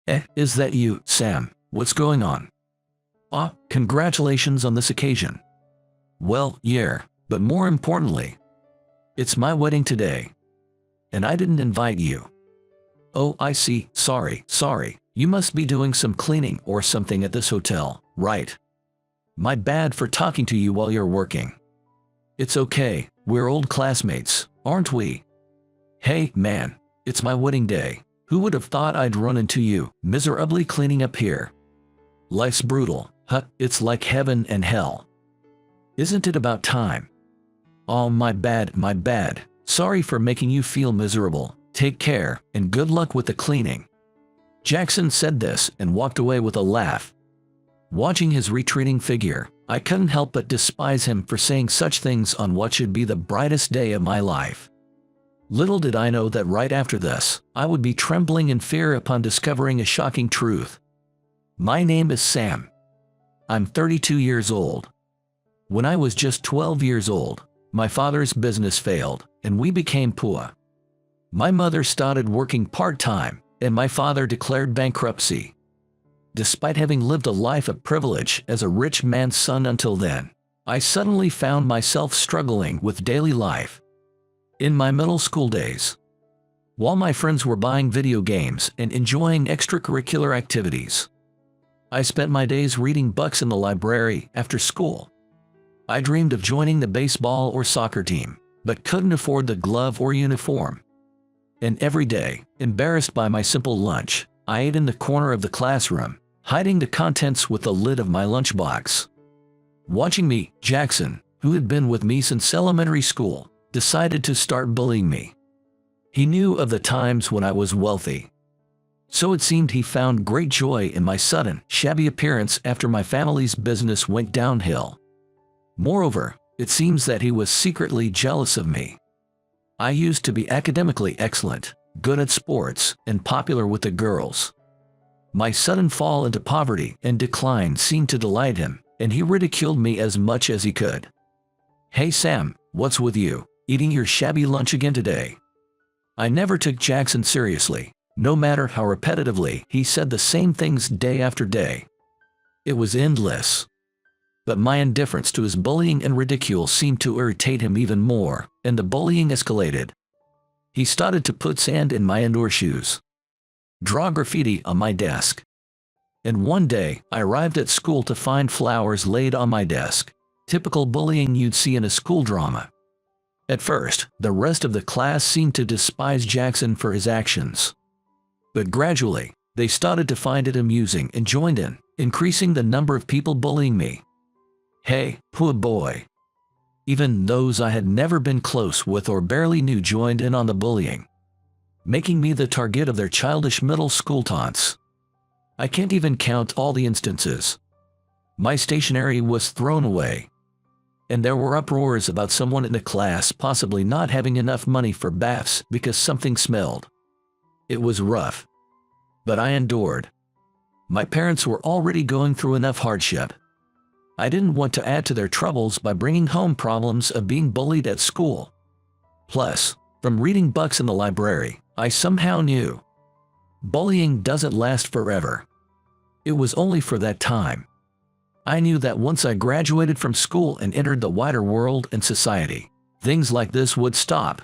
Is that you, Sam? What's going on? Ah, congratulations on this occasion. Well, yeah, but more importantly, it's my wedding today. And I didn't invite you. Oh, I see, sorry. You must be doing some cleaning or something at this hotel, right? My bad for talking to you while you're working. It's okay, we're old classmates, aren't we? Hey, man, it's my wedding day. Who would have thought I'd run into you, miserably cleaning up here? Life's brutal, huh? It's like heaven and hell. Isn't it about time? Oh, my bad. Sorry for making you feel miserable. Take care, and good luck with the cleaning. Jackson said this and walked away with a laugh. Watching his retreating figure, I couldn't help but despise him for saying such things on what should be the brightest day of my life. Little did I know that right after this, I would be trembling in fear upon discovering a shocking truth. My name is Sam. I'm 32 years old. When I was just 12 years old, my father's business failed, and we became poor. My mother started working part-time, and my father declared bankruptcy. Despite having lived a life of privilege as a rich man's son until then, I suddenly found myself struggling with daily life. In my middle school days, while my friends were buying video games and enjoying extracurricular activities, I spent my days reading books in the library after school. I dreamed of joining the baseball or soccer team, but couldn't afford the glove or uniform. And every day, embarrassed by my simple lunch, I ate in the corner of the classroom, hiding the contents with the lid of my lunchbox. Watching me, Jackson, who had been with me since elementary school, decided to start bullying me. He knew of the times when I was wealthy. So it seemed he found great joy in my sudden, shabby appearance after my family's business went downhill. Moreover, it seems that he was secretly jealous of me. I used to be academically excellent, good at sports, and popular with the girls. My sudden fall into poverty and decline seemed to delight him, and he ridiculed me as much as he could. Hey Sam, what's with you, eating your shabby lunch again today? I never took Jackson seriously, no matter how repetitively he said the same things day after day. It was endless. But my indifference to his bullying and ridicule seemed to irritate him even more, and the bullying escalated. He started to put sand in my indoor shoes, draw graffiti on my desk. And one day, I arrived at school to find flowers laid on my desk. Typical bullying you'd see in a school drama. At first, the rest of the class seemed to despise Jackson for his actions. But gradually, they started to find it amusing and joined in, increasing the number of people bullying me. Hey, poor boy. Even those I had never been close with or barely knew joined in on the bullying, making me the target of their childish middle school taunts. I can't even count all the instances. My stationery was thrown away, and there were uproars about someone in the class possibly not having enough money for baths because something smelled. It was rough, but I endured. My parents were already going through enough hardship. I didn't want to add to their troubles by bringing home problems of being bullied at school. Plus, from reading books in the library, I somehow knew bullying doesn't last forever. It was only for that time. I knew that once I graduated from school and entered the wider world and society, things like this would stop.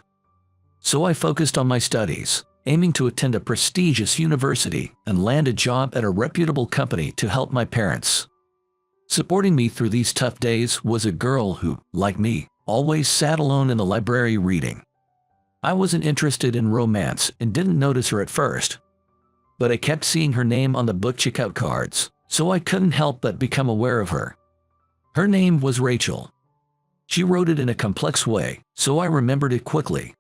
So I focused on my studies, aiming to attend a prestigious university and land a job at a reputable company to help my parents. Supporting me through these tough days was a girl who, like me, always sat alone in the library reading. I wasn't interested in romance and didn't notice her at first, but I kept seeing her name on the book checkout cards, so I couldn't help but become aware of her. Her name was Rachel. She wrote it in a complex way, so I remembered it quickly.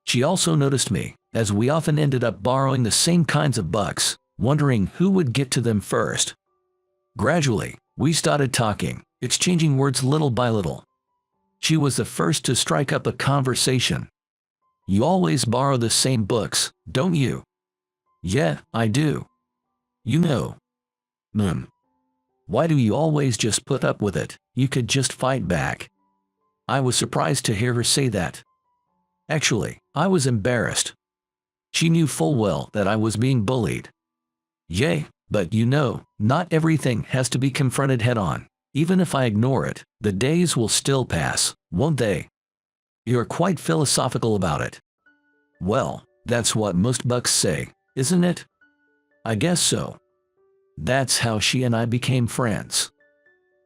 She also noticed me, as we often ended up borrowing the same kinds of books, wondering who would get to them first. Gradually, we started talking, exchanging words little by little. She was the first to strike up a conversation. You always borrow the same books, don't you? Yeah, I do. You know. Why do you always just put up with it? You could just fight back. I was surprised to hear her say that. Actually, I was embarrassed. She knew full well that I was being bullied. Yay, but you know, not everything has to be confronted head-on. Even if I ignore it, the days will still pass, won't they? You're quite philosophical about it. Well, that's what most bucks say, isn't it? I guess so. That's how she and I became friends.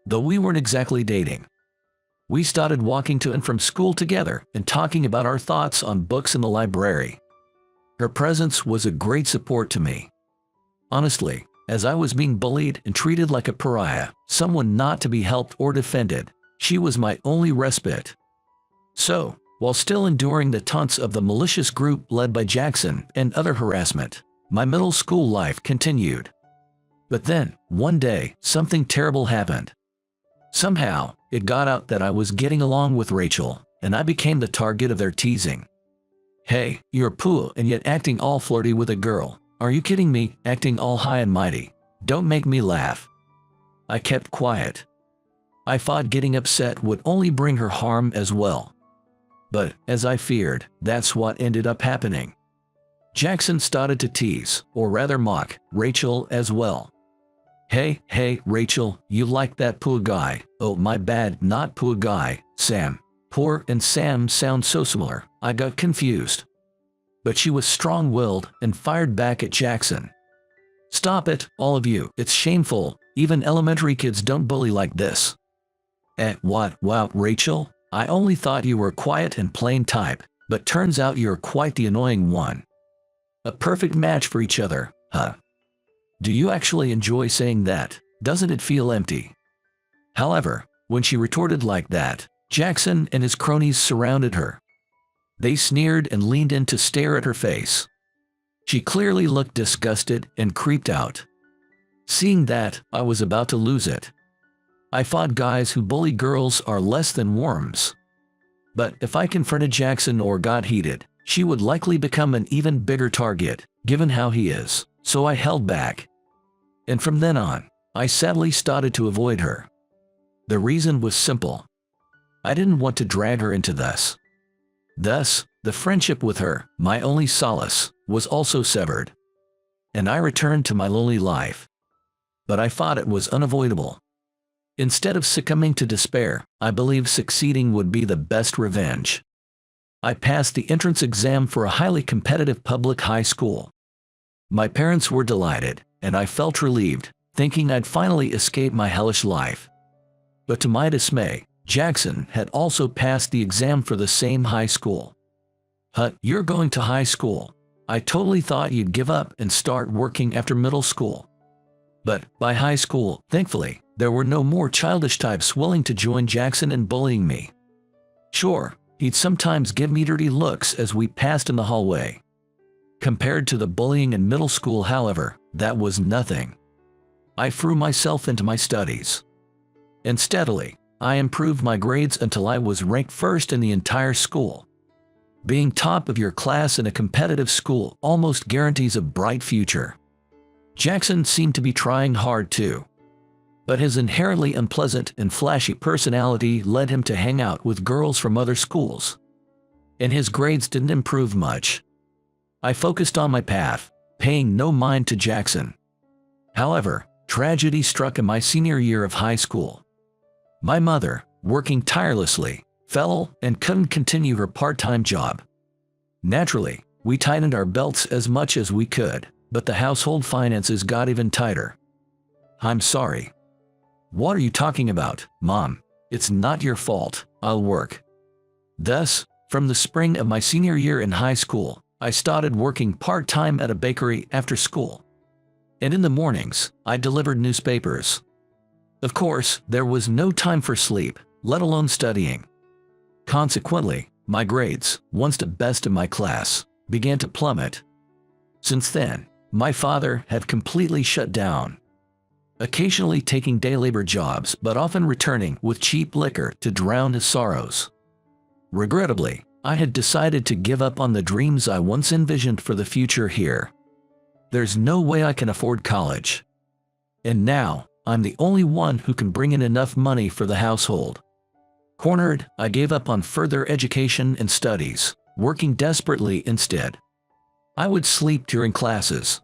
Though we weren't exactly dating. We started walking to and from school together and talking about our thoughts on books in the library. Her presence was a great support to me. Honestly, as I was being bullied and treated like a pariah, someone not to be helped or defended, she was my only respite. So, while still enduring the taunts of the malicious group led by Jackson and other harassment, my middle school life continued. But then, one day, something terrible happened. Somehow, it got out that I was getting along with Rachel, and I became the target of their teasing. Hey, you're poor and yet acting all flirty with a girl. Are you kidding me? Acting all high and mighty. Don't make me laugh. I kept quiet. I thought getting upset would only bring her harm as well. But, as I feared, that's what ended up happening. Jackson started to tease, or rather mock, Rachel as well. Hey, Rachel, you like that poor guy. Oh, my bad, not poor guy, Sam. Poor and Sam sound so similar, I got confused. But she was strong-willed and fired back at Jackson. Stop it, all of you, it's shameful, even elementary kids don't bully like this. What, wow, Rachel? I only thought you were quiet and plain type, but turns out you're quite the annoying one. A perfect match for each other, huh? Do you actually enjoy saying that? Doesn't it feel empty? However, when she retorted like that, Jackson and his cronies surrounded her. They sneered and leaned in to stare at her face. She clearly looked disgusted and creeped out. Seeing that, I was about to lose it. I thought guys who bully girls are less than worms. But if I confronted Jackson or got heated, she would likely become an even bigger target, given how he is, so I held back. And from then on, I sadly started to avoid her. The reason was simple. I didn't want to drag her into this. Thus, the friendship with her, my only solace, was also severed. And I returned to my lonely life. But I thought it was unavoidable. Instead of succumbing to despair, I believed succeeding would be the best revenge. I passed the entrance exam for a highly competitive public high school. My parents were delighted, and I felt relieved, thinking I'd finally escaped my hellish life. But to my dismay, Jackson had also passed the exam for the same high school. You're going to high school. I totally thought you'd give up and start working after middle school. But by high school, thankfully, there were no more childish types willing to join Jackson in bullying me. Sure, he'd sometimes give me dirty looks as we passed in the hallway. Compared to the bullying in middle school, however, that was nothing. I threw myself into my studies. And steadily, I improved my grades until I was ranked first in the entire school. Being top of your class in a competitive school almost guarantees a bright future. Jackson seemed to be trying hard too. But his inherently unpleasant and flashy personality led him to hang out with girls from other schools. And his grades didn't improve much. I focused on my path, paying no mind to Jackson. However, tragedy struck in my senior year of high school. My mother, working tirelessly, fell and couldn't continue her part-time job. Naturally, we tightened our belts as much as we could, but the household finances got even tighter. I'm sorry. What are you talking about, Mom? It's not your fault, I'll work. Thus, from the spring of my senior year in high school, I started working part-time at a bakery after school. And in the mornings, I delivered newspapers. Of course, there was no time for sleep, let alone studying. Consequently, my grades, once the best in my class, began to plummet. Since then, my father had completely shut down. Occasionally taking day labor jobs, but often returning with cheap liquor to drown his sorrows. Regrettably, I had decided to give up on the dreams I once envisioned for the future here. There's no way I can afford college. And now, I'm the only one who can bring in enough money for the household. Cornered, I gave up on further education and studies, working desperately instead. I would sleep during classes.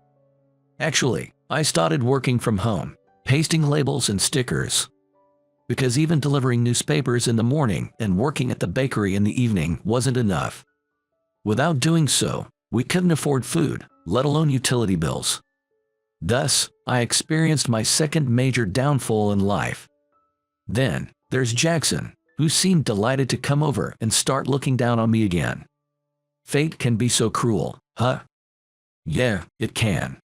Actually, I started working from home, pasting labels and stickers. Because even delivering newspapers in the morning and working at the bakery in the evening wasn't enough. Without doing so, we couldn't afford food, let alone utility bills. Thus, I experienced my second major downfall in life. Then, there's Jackson, who seemed delighted to come over and start looking down on me again. Fate can be so cruel, huh? Yeah, it can.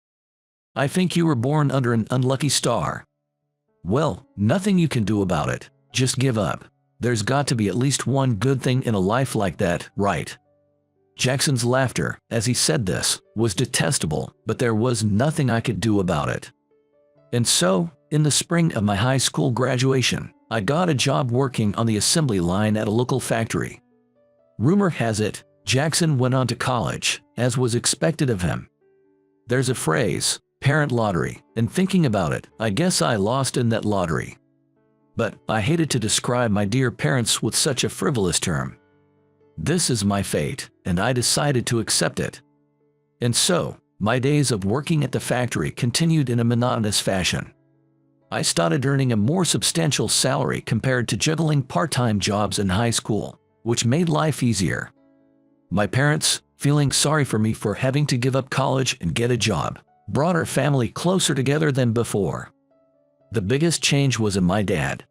I think you were born under an unlucky star. Well, nothing you can do about it, just give up. There's got to be at least one good thing in a life like that, right? Jackson's laughter, as he said this, was detestable, but there was nothing I could do about it. And so, in the spring of my high school graduation, I got a job working on the assembly line at a local factory. Rumor has it, Jackson went on to college, as was expected of him. There's a phrase, parent lottery, and thinking about it, I guess I lost in that lottery. But I hated to describe my dear parents with such a frivolous term. This is my fate, and I decided to accept it. And so, my days of working at the factory continued in a monotonous fashion. I started earning a more substantial salary compared to juggling part-time jobs in high school, which made life easier. My parents, feeling sorry for me for having to give up college and get a job, brought our family closer together than before. The biggest change was in my dad,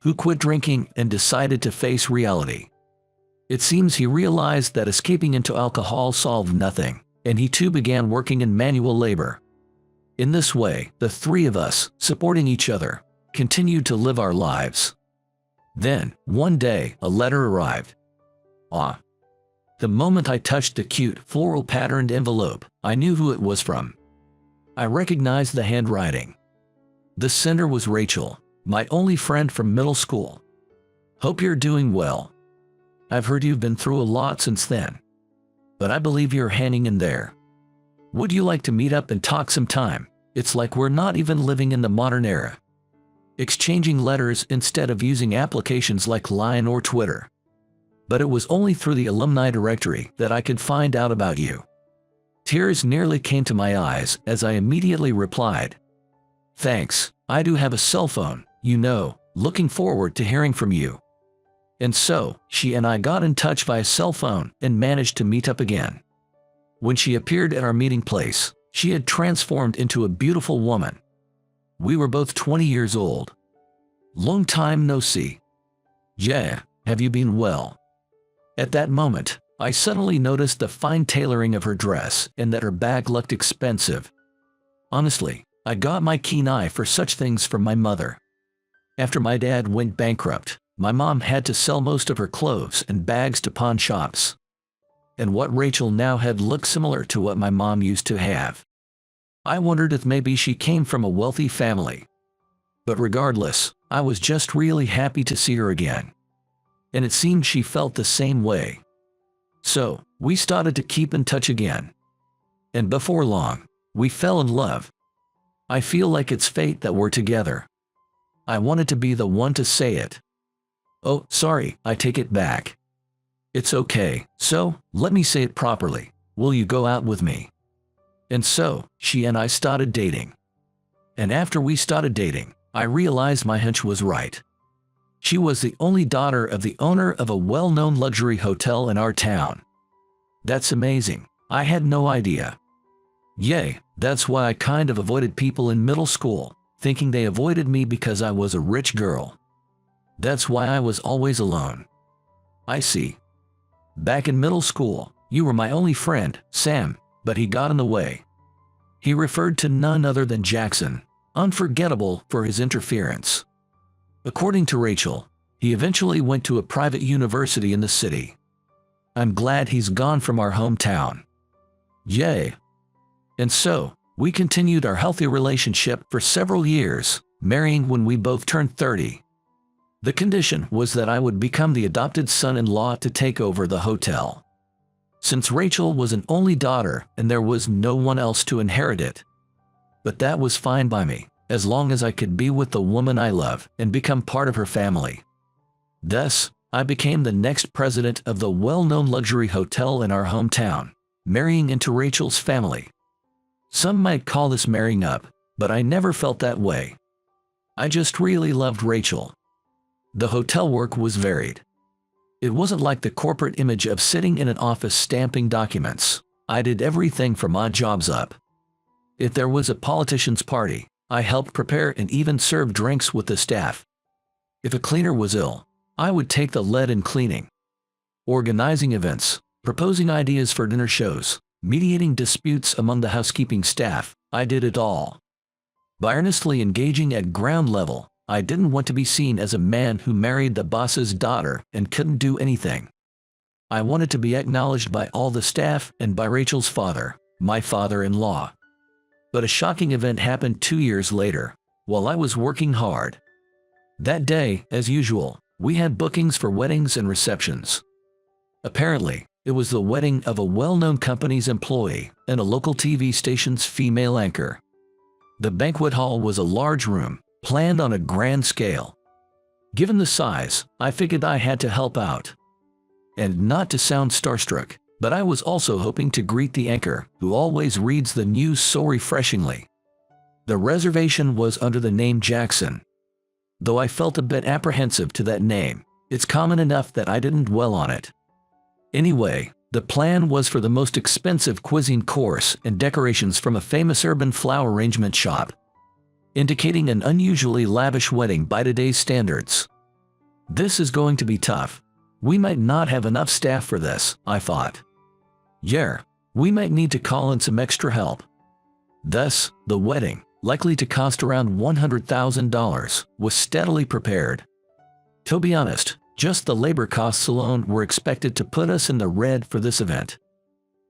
who quit drinking and decided to face reality. It seems he realized that escaping into alcohol solved nothing, and he too began working in manual labor. In this way, the three of us, supporting each other, continued to live our lives. Then, one day, a letter arrived. The moment I touched the cute, floral-patterned envelope, I knew who it was from. I recognized the handwriting. The sender was Rachel, my only friend from middle school. Hope you're doing well. I've heard you've been through a lot since then. But I believe you're hanging in there. Would you like to meet up and talk sometime? It's like we're not even living in the modern era. Exchanging letters instead of using applications like Line or Twitter. But it was only through the alumni directory that I could find out about you. Tears nearly came to my eyes as I immediately replied. Thanks, I do have a cell phone, you know, looking forward to hearing from you. And so, she and I got in touch via cell phone and managed to meet up again. When she appeared at our meeting place, she had transformed into a beautiful woman. We were both 20 years old. Long time no see. Yeah, have you been well? At that moment, I suddenly noticed the fine tailoring of her dress and that her bag looked expensive. Honestly, I got my keen eye for such things from my mother. After my dad went bankrupt, my mom had to sell most of her clothes and bags to pawn shops. And what Rachel now had looked similar to what my mom used to have. I wondered if maybe she came from a wealthy family. But regardless, I was just really happy to see her again. And it seemed she felt the same way. So, we started to keep in touch again. And before long, we fell in love. I feel like it's fate that we're together. I wanted to be the one to say it. Oh, sorry, I take it back. It's okay, so, let me say it properly. Will you go out with me? And so, she and I started dating. And after we started dating, I realized my hunch was right. She was the only daughter of the owner of a well-known luxury hotel in our town. That's amazing. I had no idea. Yay, that's why I kind of avoided people in middle school, thinking they avoided me because I was a rich girl. That's why I was always alone. I see. Back in middle school, you were my only friend, Sam, but he got in the way. He referred to none other than Jackson, unforgettable for his interference. According to Rachel, he eventually went to a private university in the city. I'm glad he's gone from our hometown. Yay. And so, we continued our healthy relationship for several years, marrying when we both turned 30. The condition was that I would become the adopted son-in-law to take over the hotel. Since Rachel was an only daughter and there was no one else to inherit it. But that was fine by me, as long as I could be with the woman I love and become part of her family. Thus, I became the next president of the well-known luxury hotel in our hometown, marrying into Rachel's family. Some might call this marrying up, but I never felt that way. I just really loved Rachel. The hotel work was varied. It wasn't like the corporate image of sitting in an office stamping documents. I did everything from odd jobs up. If there was a politician's party, I helped prepare and even serve drinks with the staff. If a cleaner was ill, I would take the lead in cleaning. Organizing events, proposing ideas for dinner shows, mediating disputes among the housekeeping staff, I did it all. By earnestly engaging at ground level, I didn't want to be seen as a man who married the boss's daughter and couldn't do anything. I wanted to be acknowledged by all the staff and by Rachel's father, my father-in-law. But a shocking event happened 2 years later, while I was working hard. That day, as usual, we had bookings for weddings and receptions. Apparently, it was the wedding of a well-known company's employee and a local TV station's female anchor. The banquet hall was a large room, planned on a grand scale. Given the size, I figured I had to help out. And not to sound starstruck, but I was also hoping to greet the anchor, who always reads the news so refreshingly. The reservation was under the name Jackson. Though I felt a bit apprehensive to that name, it's common enough that I didn't dwell on it. Anyway, the plan was for the most expensive cuisine course and decorations from a famous urban flower arrangement shop, indicating an unusually lavish wedding by today's standards. This is going to be tough. We might not have enough staff for this, I thought. Yeah, we might need to call in some extra help. Thus, the wedding, likely to cost around $100,000, was steadily prepared. To be honest, just the labor costs alone were expected to put us in the red for this event.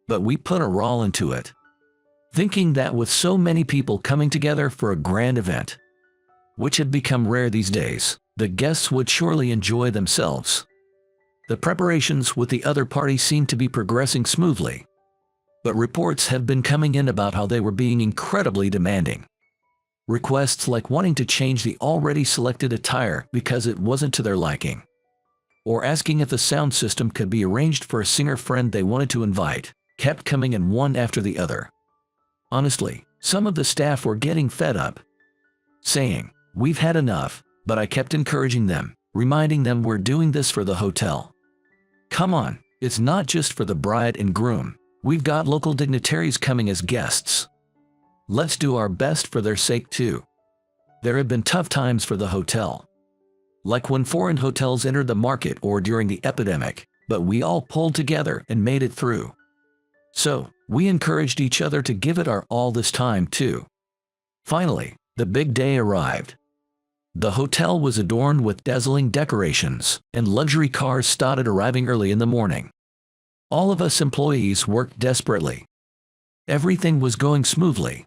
But we put our all into it, thinking that with so many people coming together for a grand event, which had become rare these days, the guests would surely enjoy themselves. The preparations with the other party seemed to be progressing smoothly, but reports have been coming in about how they were being incredibly demanding. Requests like wanting to change the already selected attire because it wasn't to their liking, or asking if the sound system could be arranged for a singer friend they wanted to invite, kept coming in one after the other. Honestly, some of the staff were getting fed up, saying, "We've had enough," but I kept encouraging them, reminding them we're doing this for the hotel. Come on, it's not just for the bride and groom. We've got local dignitaries coming as guests. Let's do our best for their sake too. There have been tough times for the hotel, like when foreign hotels entered the market or during the epidemic, but we all pulled together and made it through. So, we encouraged each other to give it our all this time too. Finally, the big day arrived. The hotel was adorned with dazzling decorations, and luxury cars started arriving early in the morning. All of us employees worked desperately. Everything was going smoothly.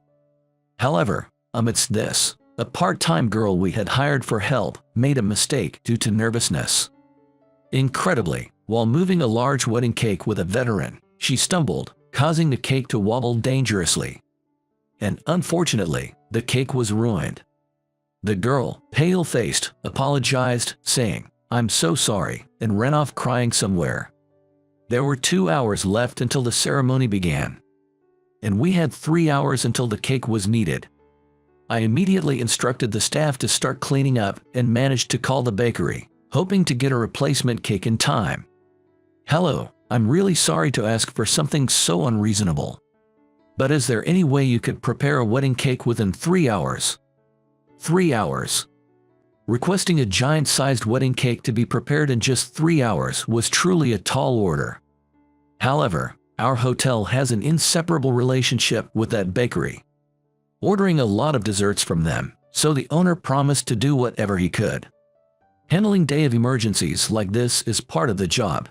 However, amidst this, a part-time girl we had hired for help made a mistake due to nervousness. Incredibly, while moving a large wedding cake with a veteran, she stumbled, causing the cake to wobble dangerously. And unfortunately, the cake was ruined. The girl, pale-faced, apologized, saying, "I'm so sorry," and ran off crying somewhere. There were 2 hours left until the ceremony began, and we had 3 hours until the cake was needed. I immediately instructed the staff to start cleaning up and managed to call the bakery, hoping to get a replacement cake in time. "Hello, I'm really sorry to ask for something so unreasonable, but is there any way you could prepare a wedding cake within 3 hours? 3 hours. Requesting a giant-sized wedding cake to be prepared in just 3 hours was truly a tall order. However, our hotel has an inseparable relationship with that bakery, ordering a lot of desserts from them, so the owner promised to do whatever he could. Handling day of emergencies like this is part of the job.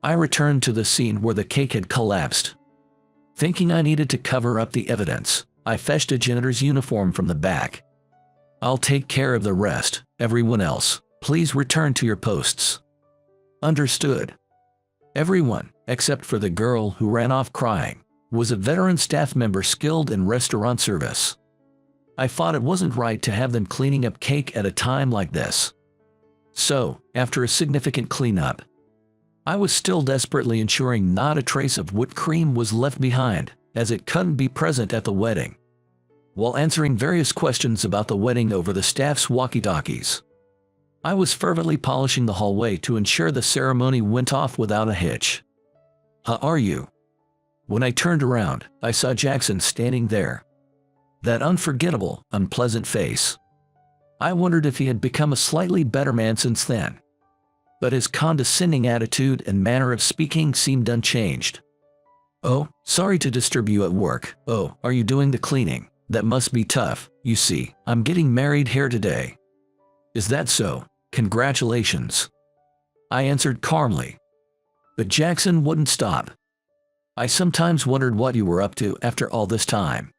I returned to the scene where the cake had collapsed. Thinking I needed to cover up the evidence, I fetched a janitor's uniform from the back. "I'll take care of the rest. Everyone else, please return to your posts." Understood. Everyone, except for the girl who ran off crying, was a veteran staff member skilled in restaurant service. I thought it wasn't right to have them cleaning up cake at a time like this. So, after a significant cleanup, I was still desperately ensuring not a trace of whipped cream was left behind. as it couldn't be present at the wedding. While answering various questions about the wedding over the staff's walkie-talkies, I was fervently polishing the hallway to ensure the ceremony went off without a hitch. "How are you?" When I turned around, I saw Jackson standing there. That unforgettable, unpleasant face. I wondered if he had become a slightly better man since then. But his condescending attitude and manner of speaking seemed unchanged. "Oh, sorry to disturb you at work. Oh, are you doing the cleaning? That must be tough. You see, I'm getting married here today." "Is that so? Congratulations," I answered calmly. But Jackson wouldn't stop. "I sometimes wondered what you were up to after all this time.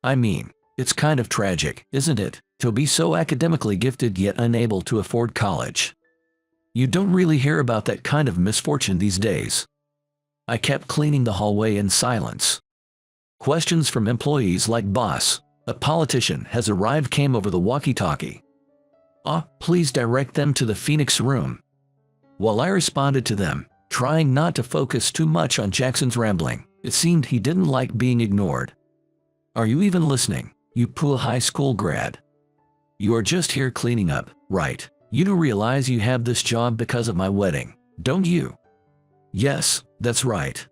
I mean, it's kind of tragic, isn't it, to be so academically gifted yet unable to afford college? You don't really hear about that kind of misfortune these days." I kept cleaning the hallway in silence. Questions from employees like "Boss, a politician has arrived" came over the walkie-talkie. Please direct them to the Phoenix room." While I responded to them, trying not to focus too much on Jackson's rambling, it seemed he didn't like being ignored. "Are you even listening, you poor high school grad? You are just here cleaning up, right? You do realize you have this job because of my wedding, don't you?" "Yes, that's right."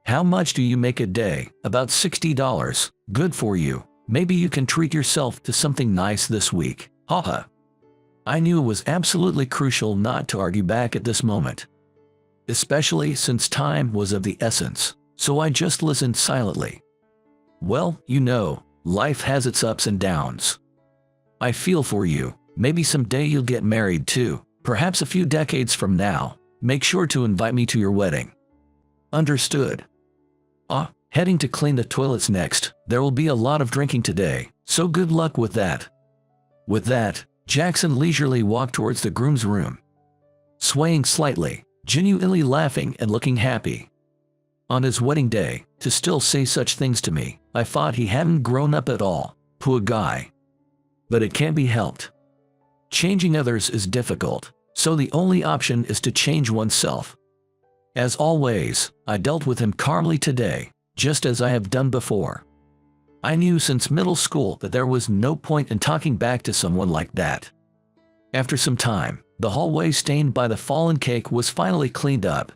"How much do you make a day?" "About $60. Good for you. Maybe you can treat yourself to something nice this week. Haha." I knew it was absolutely crucial not to argue back at this moment, especially since time was of the essence, so I just listened silently. "Well, you know, life has its ups and downs. I feel for you. Maybe someday you'll get married too, perhaps a few decades from now. Make sure to invite me to your wedding." "Understood." Heading to clean the toilets next. There will be a lot of drinking today, so good luck with that." With that, Jackson leisurely walked towards the groom's room, swaying slightly, genuinely laughing and looking happy. On his wedding day, to still say such things to me, I thought he hadn't grown up at all. Poor guy. But it can't be helped. Changing others is difficult, so the only option is to change oneself. As always, I dealt with him calmly today, just as I have done before. I knew since middle school that there was no point in talking back to someone like that. After some time, the hallway stained by the fallen cake was finally cleaned up.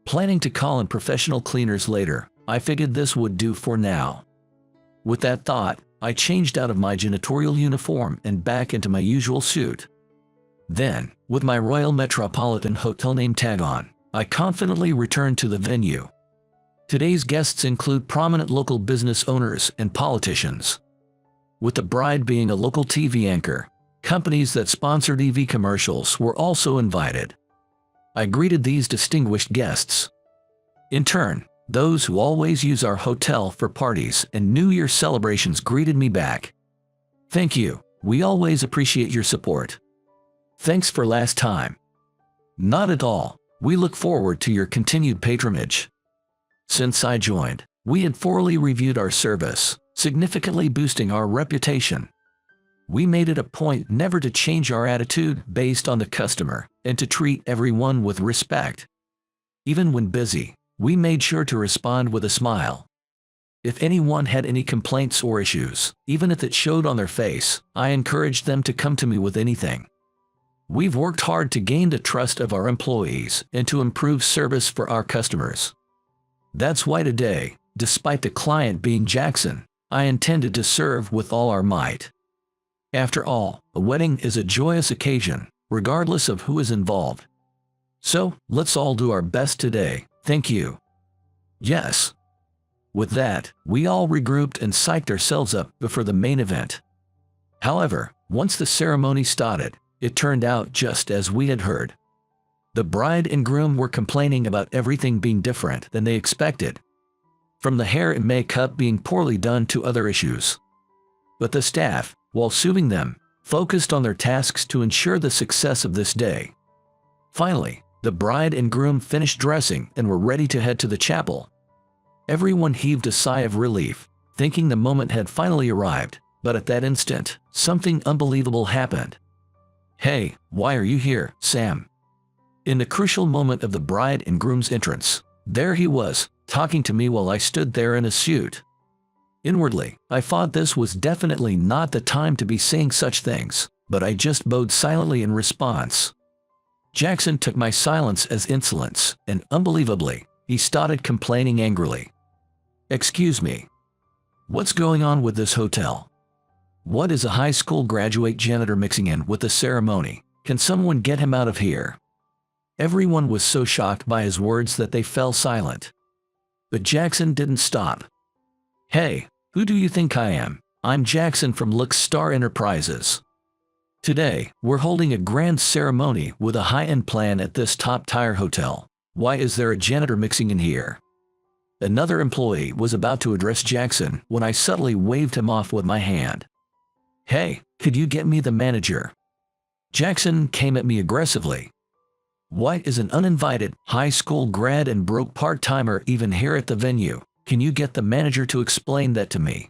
Planning to call in professional cleaners later, I figured this would do for now. With that thought, I changed out of my janitorial uniform and back into my usual suit. Then, with my Royal Metropolitan Hotel name tag on, I confidently returned to the venue. Today's guests include prominent local business owners and politicians. With the bride being a local TV anchor, companies that sponsored EV commercials were also invited. I greeted these distinguished guests. In turn, those who always use our hotel for parties and New Year celebrations greeted me back. "Thank you, we always appreciate your support." "Thanks for last time." "Not at all, we look forward to your continued patronage." Since I joined, we had thoroughly reviewed our service, significantly boosting our reputation. We made it a point never to change our attitude based on the customer and to treat everyone with respect. Even when busy, we made sure to respond with a smile. If anyone had any complaints or issues, even if it showed on their face, I encouraged them to come to me with anything. We've worked hard to gain the trust of our employees and to improve service for our customers. That's why today, despite the client being Jackson, I intended to serve with all our might. After all, a wedding is a joyous occasion, regardless of who is involved. So, let's all do our best today, thank you. Yes. With that, we all regrouped and psyched ourselves up before the main event. However, once the ceremony started, it turned out just as we had heard. The bride and groom were complaining about everything being different than they expected, from the hair and makeup being poorly done to other issues. But the staff, while soothing them, focused on their tasks to ensure the success of this day. Finally, the bride and groom finished dressing and were ready to head to the chapel. Everyone heaved a sigh of relief, thinking the moment had finally arrived, but at that instant, something unbelievable happened. "Hey, why are you here, Sam?" In the crucial moment of the bride and groom's entrance, there he was, talking to me while I stood there in a suit. Inwardly, I thought this was definitely not the time to be saying such things, but I just bowed silently in response. Jackson took my silence as insolence, and unbelievably, he started complaining angrily. "Excuse me. What's going on with this hotel? What is a high school graduate janitor mixing in with the ceremony? Can someone get him out of here?" Everyone was so shocked by his words that they fell silent. But Jackson didn't stop. "Hey, who do you think I am? I'm Jackson from Lux Star Enterprises. Today, we're holding a grand ceremony with a high-end plan at this top-tier hotel. Why is there a janitor mixing in here?" Another employee was about to address Jackson when I subtly waved him off with my hand. "Hey, could you get me the manager?" Jackson came at me aggressively. "Why is an uninvited, high school grad and broke part-timer even here at the venue? Can you get the manager to explain that to me?"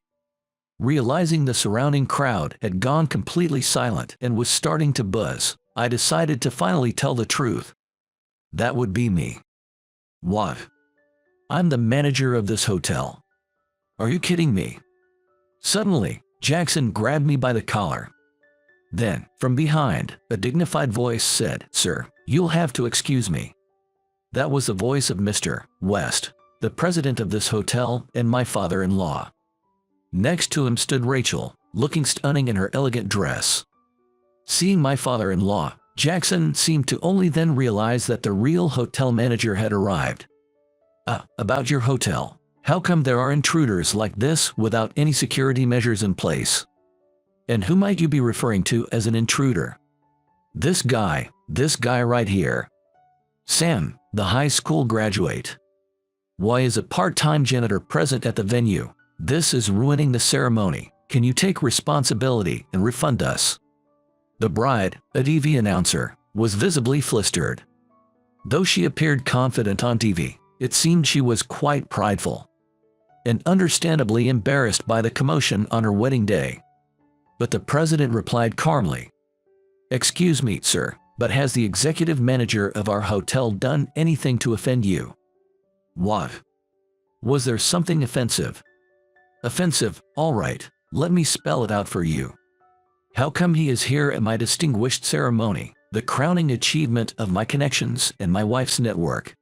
Realizing the surrounding crowd had gone completely silent and was starting to buzz, I decided to finally tell the truth. "That would be me." "What? I'm the manager of this hotel. Are you kidding me?" Suddenly, Jackson grabbed me by the collar. Then, from behind, a dignified voice said, "Sir, you'll have to excuse me." That was the voice of Mr. West, the president of this hotel and my father-in-law. Next to him stood Rachel, looking stunning in her elegant dress. Seeing my father-in-law, Jackson seemed to only then realize that the real hotel manager had arrived. About your hotel. How come there are intruders like this without any security measures in place? And who might you be referring to as an intruder?" This guy right here. Sam, the high school graduate. Why is a part-time janitor present at the venue? This is ruining the ceremony. Can you take responsibility and refund us?" The bride, a TV announcer, was visibly flustered. Though she appeared confident on TV, it seemed she was quite prideful and understandably embarrassed by the commotion on her wedding day. But the president replied calmly, "Excuse me, sir, but has the executive manager of our hotel done anything to offend you?" "What? Was there something offensive?" "Offensive, all right, let me spell it out for you. How come he is here at my distinguished ceremony, the crowning achievement of my connections and my wife's network?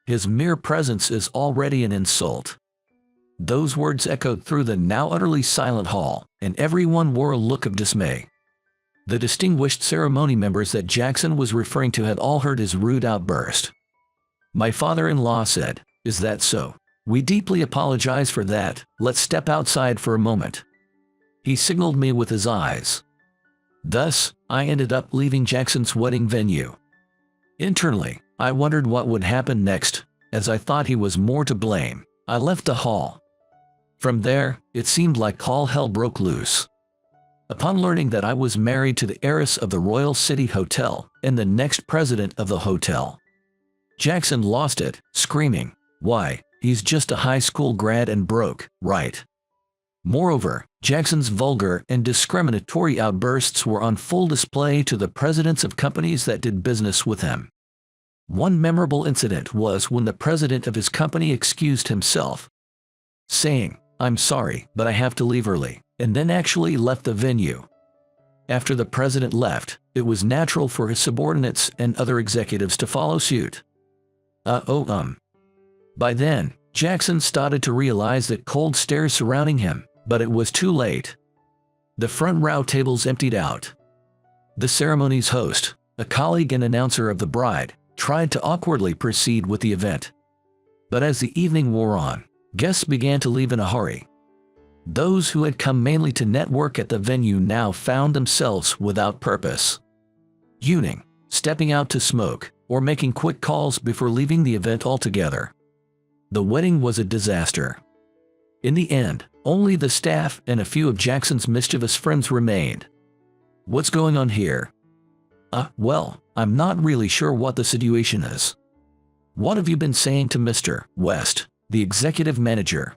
His mere presence is already an insult." Those words echoed through the now utterly silent hall, and everyone wore a look of dismay. The distinguished ceremony members that Jackson was referring to had all heard his rude outburst. My father-in-law said, "Is that so? We deeply apologize for that. Let's step outside for a moment." He signaled me with his eyes. Thus, I ended up leaving Jackson's wedding venue. Internally, I wondered what would happen next. As I thought he was more to blame, I left the hall. From there, it seemed like all hell broke loose. Upon learning that I was married to the heiress of the Royal City Hotel and the next president of the hotel, Jackson lost it, screaming, "Why, he's just a high school grad and broke, right?" Moreover, Jackson's vulgar and discriminatory outbursts were on full display to the presidents of companies that did business with him. One memorable incident was when the president of his company excused himself, saying, "I'm sorry, but I have to leave early," and then actually left the venue. After the president left, it was natural for his subordinates and other executives to follow suit. By then, Jackson started to realize the cold stares surrounding him, but it was too late. The front row tables emptied out. The ceremony's host, a colleague and announcer of the bride, tried to awkwardly proceed with the event. But as the evening wore on, guests began to leave in a hurry. Those who had come mainly to network at the venue now found themselves without purpose, yawning, stepping out to smoke, or making quick calls before leaving the event altogether. The wedding was a disaster. In the end, only the staff and a few of Jackson's mischievous friends remained. "What's going on here?" Well, I'm not really sure what the situation is." "What have you been saying to Mr. West, the executive manager?"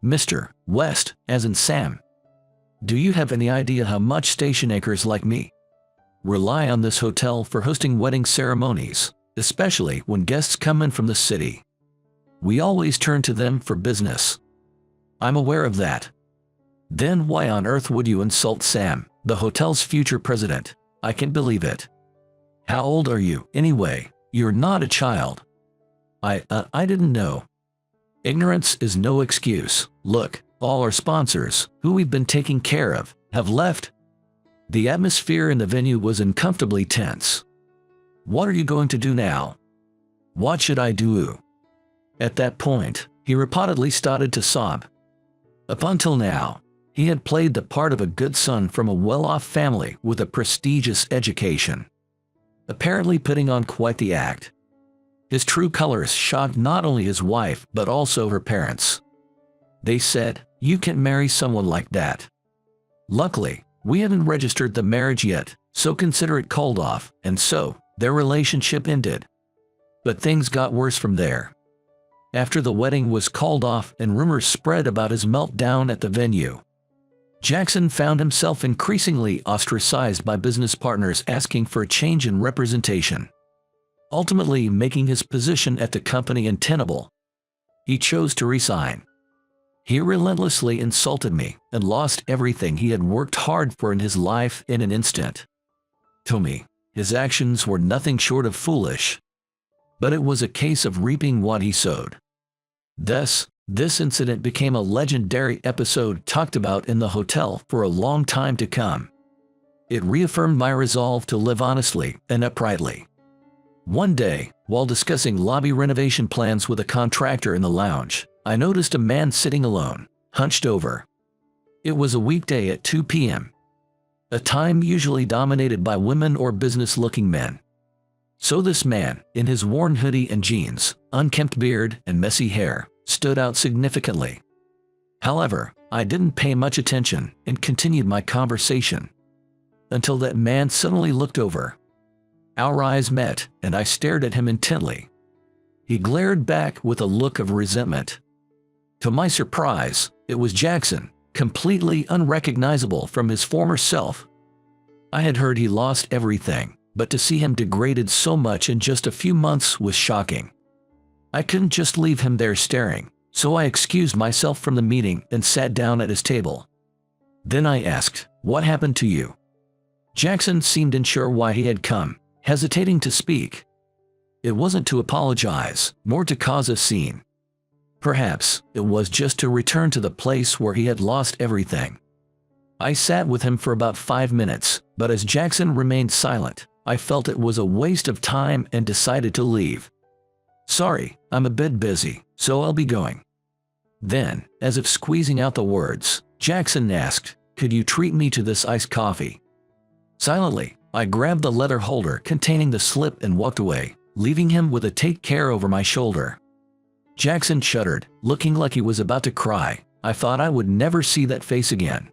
"Mr. West, as in Sam. Do you have any idea how much station anchors like me rely on this hotel for hosting wedding ceremonies, especially when guests come in from the city?" We always turn to them for business. I'm aware of that. Then why on earth would you insult Sam, the hotel's future president? I can't believe it. How old are you, anyway? You're not a child. I didn't know. Ignorance is no excuse. Look, all our sponsors, who we've been taking care of, have left. The atmosphere in the venue was uncomfortably tense. What are you going to do now? What should I do? At that point, he reportedly started to sob. Up until now, he had played the part of a good son from a well-off family with a prestigious education, apparently putting on quite the act. His true colors shocked not only his wife but also her parents. They said, "You can't marry someone like that." Luckily, we hadn't registered the marriage yet, so consider it called off, and so, their relationship ended. But things got worse from there. After the wedding was called off and rumors spread about his meltdown at the venue, Jackson found himself increasingly ostracized by business partners asking for a change in representation, ultimately making his position at the company untenable. He chose to resign. He relentlessly insulted me and lost everything he had worked hard for in his life in an instant. To me, his actions were nothing short of foolish. But it was a case of reaping what he sowed. Thus, this incident became a legendary episode talked about in the hotel for a long time to come. It reaffirmed my resolve to live honestly and uprightly. One day, while discussing lobby renovation plans with a contractor in the lounge, I noticed a man sitting alone, hunched over. It was a weekday at 2 p.m., a time usually dominated by women or business-looking men. So this man, in his worn hoodie and jeans, unkempt beard, and messy hair, stood out significantly. However, I didn't pay much attention and continued my conversation until that man suddenly looked over. Our eyes met, and I stared at him intently. He glared back with a look of resentment. To my surprise, it was Jackson, completely unrecognizable from his former self. I had heard he lost everything, but to see him degraded so much in just a few months was shocking. I couldn't just leave him there staring, so I excused myself from the meeting and sat down at his table. Then I asked, "What happened to you?" Jackson seemed unsure why he had come, hesitating to speak. It wasn't to apologize, nor to cause a scene. Perhaps it was just to return to the place where he had lost everything. I sat with him for about 5 minutes, but as Jackson remained silent, I felt it was a waste of time and decided to leave. "Sorry, I'm a bit busy, so I'll be going." Then, as if squeezing out the words, Jackson asked, "Could you treat me to this iced coffee?" Silently, I grabbed the leather holder containing the slip and walked away, leaving him with a "take care" over my shoulder. Jackson shuddered, looking like he was about to cry. I thought I would never see that face again.